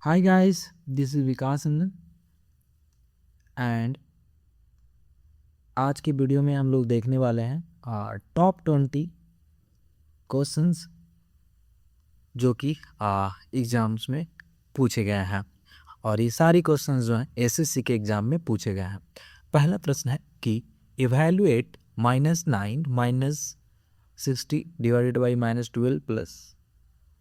Hi guys, this is Vikas Nandan and आज की video में हम लोग देखने वाले हैं टॉप 20 क्वेश्चंस जो कि एग्ज़ाम्स में पूछे गए हैं। और ये सारी क्वेश्चंस जो हैं एसएससी के एग्ज़ाम में पूछे गए हैं। पहला प्रश्न है कि evaluate -9 -60 divided by -12 plus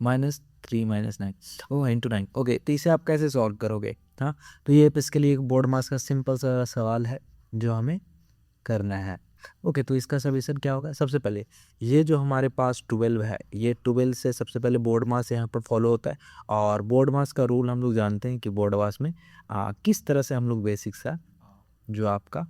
-3 -9 into 9। Okay, तो इसे आप कैसे सॉल्व करोगे? हाँ, तो ये इसके लिए एक बोर्ड मास का सिंपल सा सवाल है जो हमें करना है। ओके, तो इसका सॉल्यूशन क्या होगा? सबसे पहले ये जो हमारे पास 12 है, ये 12 से सबसे पहले बोर्ड मास यहाँ पर फॉलो होता है। और बोर्ड मास का रूल हम लोग जानते हैं कि बोर्ड मास में किस तरह से हम लोग बेसिक सा जो आपका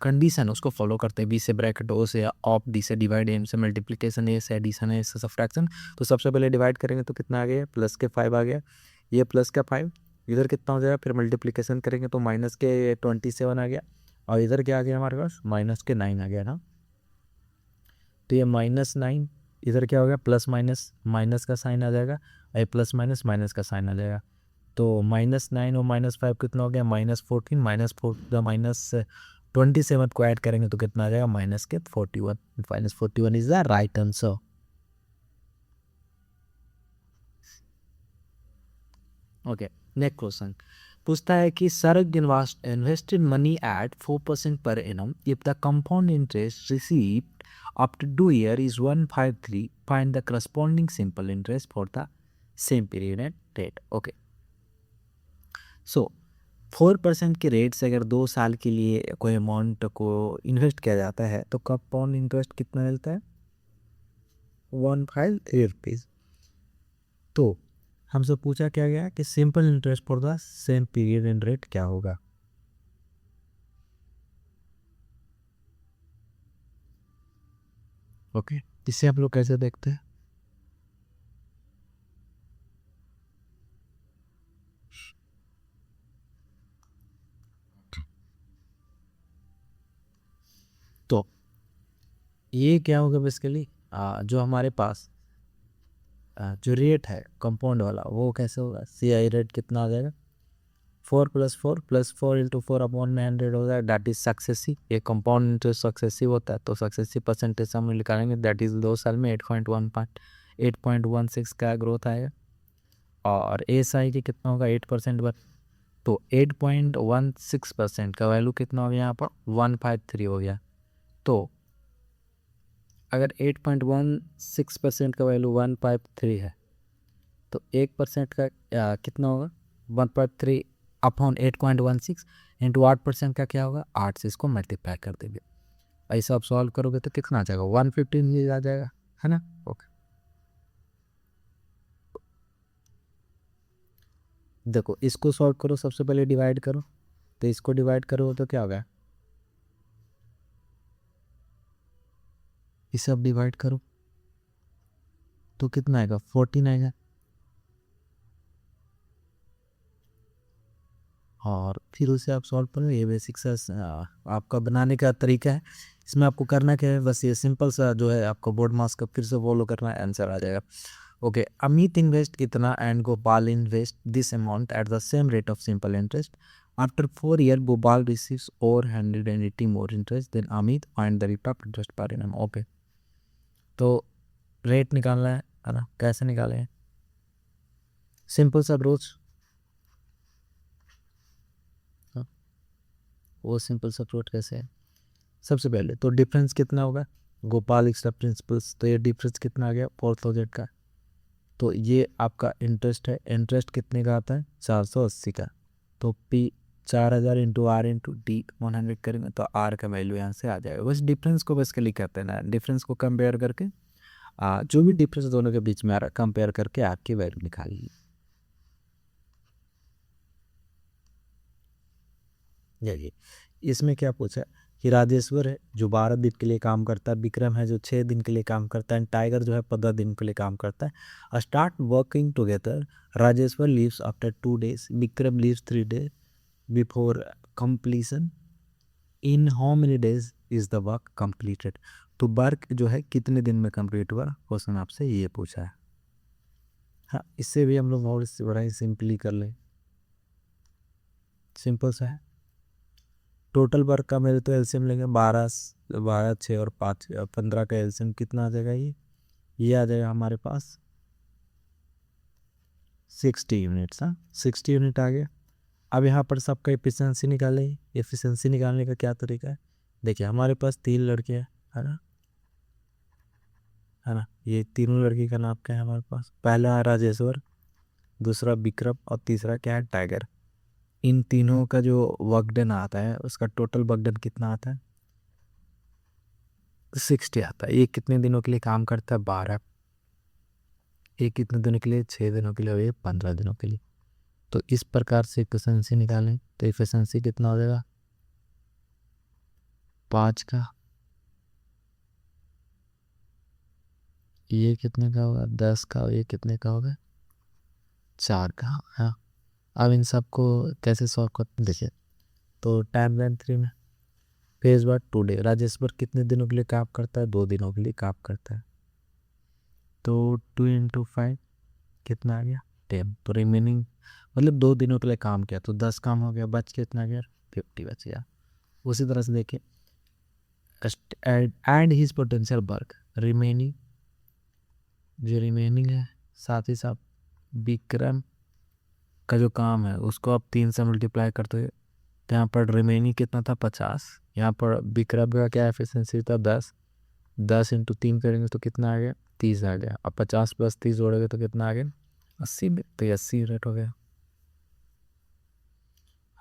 कंडीशन उसको फॉलो करते हैं। बी से ब्रैकेट, ओ से ऑफ, डी से डिवाइड, एम से मल्टीप्लिकेशन, ए से एडिशन, ए से सब्ट्रैक्शन। तो सबसे पहले डिवाइड करेंगे तो कितना आ गया? प्लस के 5 आ गया। ये प्लस का 5 इधर कितना हो जाएगा? फिर मल्टीप्लिकेशन करेंगे तो माइनस के 27 आ गया। और इधर क्या आ गया हमारे पास? माइनस के 9 आ गया ना। तो ये -9 इधर क्या हो गया? प्लस माइनस माइनस का साइन आ जाएगा, और प्लस माइनस माइनस का साइन आ जाएगा। तो -9 और -5 कितना हो गया? -14 -27 को ऐड करेंगे तो कितना आ जाएगा? -41 -41 is the right answer. Okay, next question पूछता है कि सरग invested money at 4% per annum if the compound interest received after 2 years is 153, find the corresponding simple interest for the same period and rate। Okay, so 4% के rate से अगर 2 साल के लिए कोई अमाउंट को इन्वेस्ट किया जाता है तो कंपाउंड इंटरेस्ट कितना मिलता है? 153 रुपीज़। तो हमसे पूछा क्या गया कि simple interest for the same period and rate क्या होगा? ओके, इसे हम लोग कैसे देखते हैं? तो ये क्या होगा बेसिकली? जो हमारे पास जो रेट है कंपाउंड वाला वो कैसे होगा? CI रेट कितना आ जाएगा? 4 + 4 + 4 × 4/100 होता है, दैट इज सक्सेसिव। ये कंपाउंड इंटरेस्ट सक्सेसिव होता है, तो सक्सेसिव परसेंटेज हम निकालेंगे, दैट इज 2 साल में 8.16 का ग्रोथ आएगा। और SI की कितना होगा? 8% पर, तो 8.16% का वैल्यू कितना हो गया यहाँ पर? 153 हो गया। तो अगर 8.16% का वैल्यू 153 है तो 1% का कितना होगा? 153 अपॉन 8.16 इंटू 8% का क्या होगा? 8 से इसको मल्टीप्लाई कर देंगे। ऐसा आप सॉल्व करोगे तो कितना आ जाएगा? 115 आ जाएगा, है ना? ओके, देखो इसको सॉल्व करो, सबसे पहले डिवाइड करो। तो इसको डिवाइड करो तो क्या होगा? इसे अब डिवाइड करो तो कितना आएगा? 14 आएगा। और फिर उसे आप सॉल्व करो। ये बेसिक सा आपका बनाने का तरीका है। इसमें आपको करना क्या है? बस ये सिंपल सा जो है आपको बोर्ड मास का फिर से फॉलो करना है, आंसर आ जाएगा। ओके, अमित इन्वेस्ट इतना and Gopal invest this amount at the same rate of simple interest. After 4 years Gopal receives और 180 more interest than Amit, find the rate of interest per annum. Okay, तो रेट निकालना है ना? कैसे निकालें? सिंपल सा अप्रोच, वो सिंपल सा अप्रोच कैसे है? सबसे पहले तो डिफरेंस कितना होगा? गोपाल एक्स्ट्रा प्रिंसिपल्स, तो ये डिफरेंस कितना आ गया? 4000 का। तो ये आपका इंटरेस्ट है, इंटरेस्ट कितने का आता है? 480 का। तो P 4000 into R into D 100 करेंगे तो R का वैल्यू यहाँ से आ जाएगा। बस डिफरेंस को बस क्लिक करते हैं ना, डिफरेंस को कंपेयर करके जो भी डिफरेंस दोनों के बीच में आ रहा है कंपेयर करके R की वैल्यू निकाल लीजिए। जाइए, इसमें क्या पूछा कि राजेश्वर है जो 12 दिन के लिए काम करता है, विक्रम है जो 6 दिन के लिए काम करता है, टाइगर जो है 15 दिन के लिए काम करता है। Start working together, Rajeshwar leaves after 2 days, Vikram leaves 3 days before completion. In how many days is the work completed? तो वर्क जो है कितने दिन में कंप्लीट हुआ? क्वेश्चन आपसे ये पूछा है। हाँ, इससे भी हम लोग और इससे बड़ा ही सिंपली कर लें। सिंपल सा है। टोटल वर्क का मेरे तो एलसीएम लेंगे 12 6 और 5 15 का एलसीएम कितना आ जाएगा? ये आ जाएगा हमारे पास 60 यूनिट्स। हाँ, 60 यूनिट आ गया। अब यहाँ पर सबका एफिशिएंसी निकालें। एफिशिएंसी निकालने का क्या तरीका है? देखिए, हमारे पास 3 लड़के हैं, है ना, है ना। ये तीनों लड़की का नाम क्या है हमारे पास? पहला है राजेश्वर, दूसरा विक्रम और तीसरा क्या है? टाइगर। इन तीनों का जो वर्क डन आता है उसका टोटल वर्क डन कितना आता है? 60 आता है। ये कितने दिनों के लिए काम करता है? 12। ये कितने दिनों के लिए? 6 दिनों के लिए। और ये 15 दिनों के लिए। तो इस प्रकार से एफिशिएंसी निकालें तो एफिशिएंसी कितना हो जाएगा? 5 का, ये कितने का होगा? 10 का। और ये कितने का होगा? 4 का। हाँ, अब इन सबको कैसे सॉल्व करते हैं देखिए। तो टाइम लाइन 3 में फेज वन 2 डे। राजेश्वर कितने दिनों के लिए काम करता है? 2 दिनों के लिए काम करता है। तो 2 × 5 कितना आ गया? 10। तो रिमेनिंग मतलब 2 दिनों के लिए काम किया तो 10 काम हो गया, बच कितना गया? 50 बच गया। उसी तरह से देखिए, and his potential work remaining, जो रिमेनिंग है, साथ ही साथ विक्रम का जो काम है उसको आप 3 से मल्टीप्लाई करते हो। तो यहाँ पर रिमेनिंग कितना था? 50। यहाँ पर विक्रम का क्या एफिशिएंसी था? 10। 10 × 3 करेंगे तो कितना आ गया? 30 आ गया। अब 50 + 30 जोड़ेंगे तो कितना आ गया? 80 में। तो 80 यूनिट हो गया,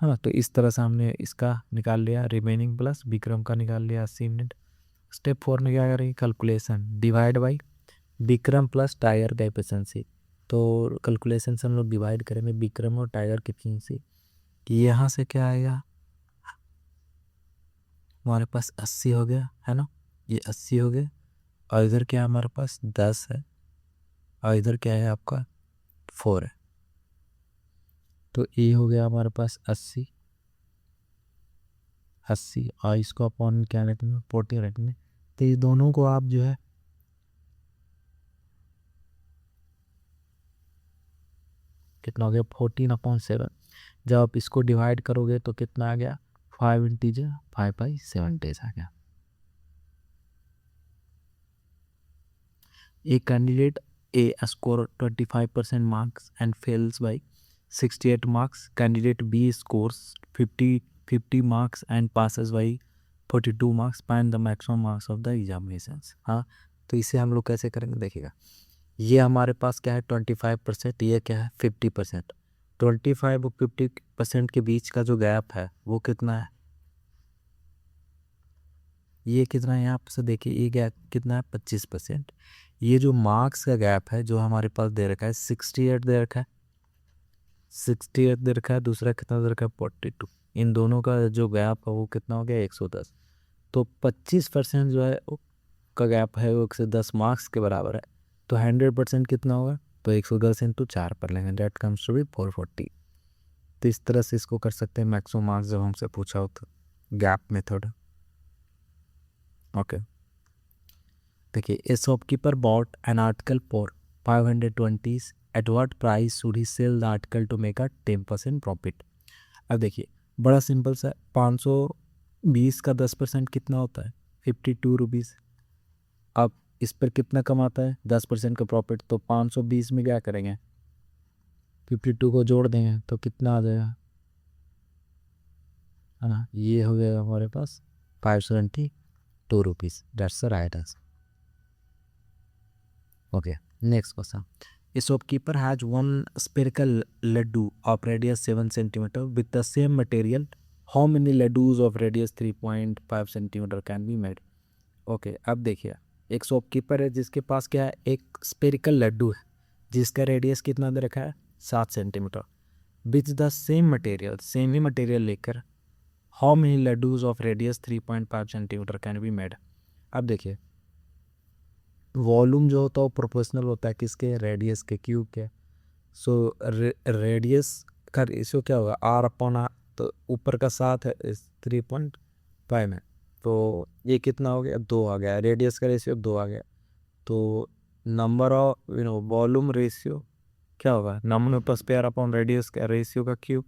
है ना। तो इस तरह से हमने इसका निकाल लिया रिमेनिंग, प्लस विक्रम का निकाल लिया 80 यूनिट। स्टेप 4 में क्या करेंगे? Calculation, divide by Vikram plus tiger का एफिशिएंसी। तो कैलकुलेशन से हम लोग डिवाइड करेंगे विक्रम और टाइगर की एफिशिएंसी। यहाँ से क्या आएगा? हमारे पास 80 हो गया, है ना। ये 80 हो गया। और इधर क्या है? हमारे पास 10 है। और इधर क्या है? आपका 4 है। तो ये हो गया हमारे पास 80। 80 और इसको अपॉन क्या रखेंगे? 40 रखेंगे। तो ये दोनों को आप जो है कितना हो गया? 14/7। जब आप इसको डिवाइड करोगे तो कितना आ गया? 5 × 5/7 डेज आ गया। A candidate A score 25% marks and fails by 68 marks. Candidate B scores 50 marks and passes by 42 marks. Find the maximum marks of the examinations. हाँ, तो इसे हम लोग कैसे करेंगे देखिएगा। ये हमारे पास क्या है? 25%। ये क्या है? 50%। 25 और 50% के बीच का जो गैप है वो कितना है? ये कितना है? यहाँ से देखिए, ये गैप कितना है? 25%। ये जो मार्क्स का गैप है जो हमारे पास दे रखा है 68 दे रखा है, 68 दे रखा है। दूसरा कितना दे रखा है? 42। इन दोनों का जो गैप है वो कितना हो गया? 110। तो 25% जो है का गैप है वो 110 मार्क्स के बराबर है। तो 100% कितना होगा? तो 110 × 4 पर लेंगे, डेट कम्स टू बी 440। तो इस तरह से इसको कर सकते हैं मैक्सिमम मार्क्स जब हमसे पूछा हो तो, गैप मेथड। ओके, देखिए, a shopkeeper bought an article for 520 at what price should he sell the article to make a 10% profit. अब देखिए, बड़ा सिंपल सा, 520 का 10% कितना होता है? 52 रुपीज़। अब इस पर कितना कमाता है? 10% का प्रॉफिट। तो 520 में क्या करेंगे? 52 को जोड़ देंगे तो कितना आ जाएगा, है ना। ये हो गया हमारे पास 572 rupees. That's the right answer. Okay, next question. A shopkeeper has one spherical laddu of radius 7 centimeter with the same material. How many laddus of radius 3.5 centimeter can be made? Okay, अब देखिए, एक shopkeeper है जिसके पास क्या है? एक spherical Laddu है जिसका रेडियस कितना दे रखा है? 7 centimetre. With the same material, same ही मटेरियल लेकर, how many laddoos of radius 3.5 centimetre can be made. अब देखिए, वॉल्यूम जो होता है वो प्रोपोर्शनल होता है किसके? रेडियस के, क्यूब के। सो रेडियस का रेशियो क्या होगा? R/R। तो ऊपर का 7 है, 3.5 है। तो ये कितना हो गया? 2 आ गया। रेडियस का रेशियो 2 आ गया। तो नंबर ऑफ वॉल्यूम रेशियो क्या होगा, नंबर पर स्क्वायर अपॉन रेडियस का रेशियो का क्यूब।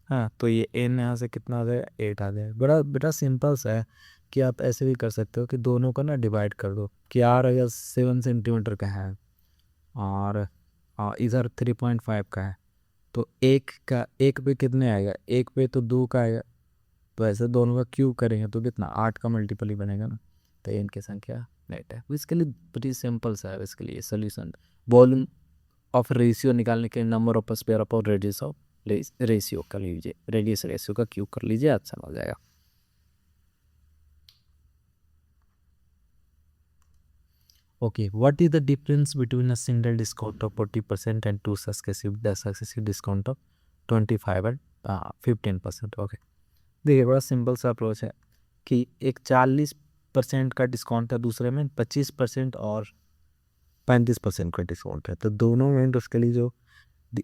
हाँ, तो ये n यहाँ से कितना आ जाएगा, 8 आ जाएगा। बड़ा बेटा सिंपल सा है कि आप ऐसे भी कर सकते हो कि दोनों का ना डिवाइड कर दो कि r अगर 7 सेंटीमीटर का है और इधर 3.5 का है, तो एक पे कितने आएगा, एक पे तो 2 का आएगा, तो ऐसे दोनों का क्यूब करेंगे तो कितना 8 का मल्टीपल ही बनेगा ना, तो n की संख्या 8 है। इसके लिए pretty सिंपल सा है, इसके लिए सोल्यूशन वॉल्यूम ऑफ रेशियो निकालने के लिए number of square upon radius of ratio कर लीजिए, रेडियस रेशियो का क्यूब कर लीजिए, अच्छा हो जाएगा। Okay, what is the difference between a single discount of 40% and two successive discount of 25 and 15%। Okay, देखिए बड़ा सिंपल सा अप्रोच है कि एक 40% का डिस्काउंट है, दूसरे में 25% और 35% का डिस्काउंट है, तो दोनों में उसके लिए जो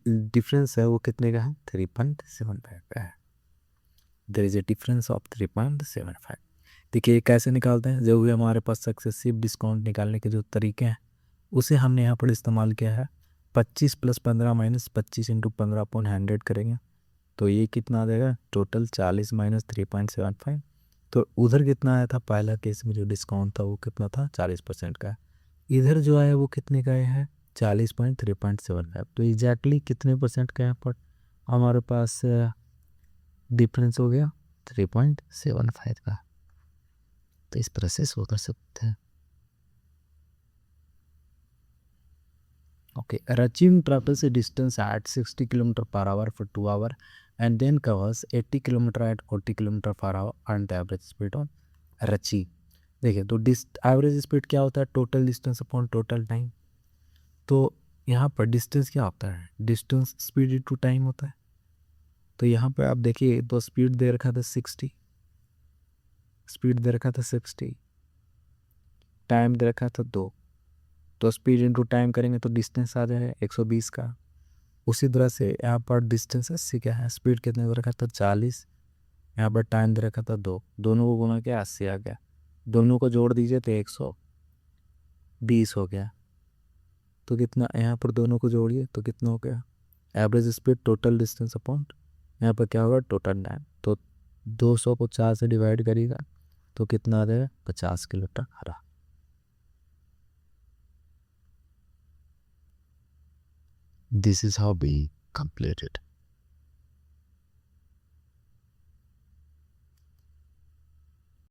डिफरेंस है वो कितने का है, 3.75 का है। There is a difference of 3.75। देखिए कैसे निकालते हैं, जो भी हमारे पास सक्सेसिव डिस्काउंट निकालने के जो तरीके हैं उसे हमने यहाँ पर इस्तेमाल किया है। 25 + 15 - 25 × 15/100 करेंगे तो ये कितना आ जाएगा, टोटल 40 - 3.75। तो उधर कितना आया था, पहला केस में जो डिस्काउंट था वो कितना था, 40% का। इधर जो आया वो कितने का है, 40.375। तो एग्जैक्टली कितने परसेंट का यहाँ पर हमारे पास डिफरेंस हो गया, 3.75 का। तो इस तरह से सो कर सकते हैं। Okay, a achieving travels a distance at 60 km/h for 2 hours and then covers 80 km at 40 km/h and the average speed on Rachi। देखिए तो एवरेज स्पीड क्या होता है, total distance upon total time. तो यहाँ पर डिस्टेंस क्या होता है, डिस्टेंस स्पीड टू टाइम होता है। तो यहाँ पर आप देखिए तो स्पीड दे रखा था 60, स्पीड दे रखा था 60, टाइम दे रखा था 2, तो स्पीड इंटू टाइम करेंगे तो डिस्टेंस आ जाएगा 120 का। उसी तरह से यहाँ पर डिस्टेंस 80 क्या है, स्पीड कितने दे रखा था 40, यहाँ पर टाइम दे रखा था 2, दोनों को गुना के 80 आ गया, दोनों को जोड़ दीजिए तो 120 हो गया। तो कितना, यहाँ पर दोनों को जोड़िए तो कितना हो गया, average speed total distance upon यहाँ पर क्या होगा, टोटल टाइम। तो 200 को 4 से डिवाइड करिएगा तो कितना आ जाएगा, 50 किलोमीटर हरा। This is how we completed.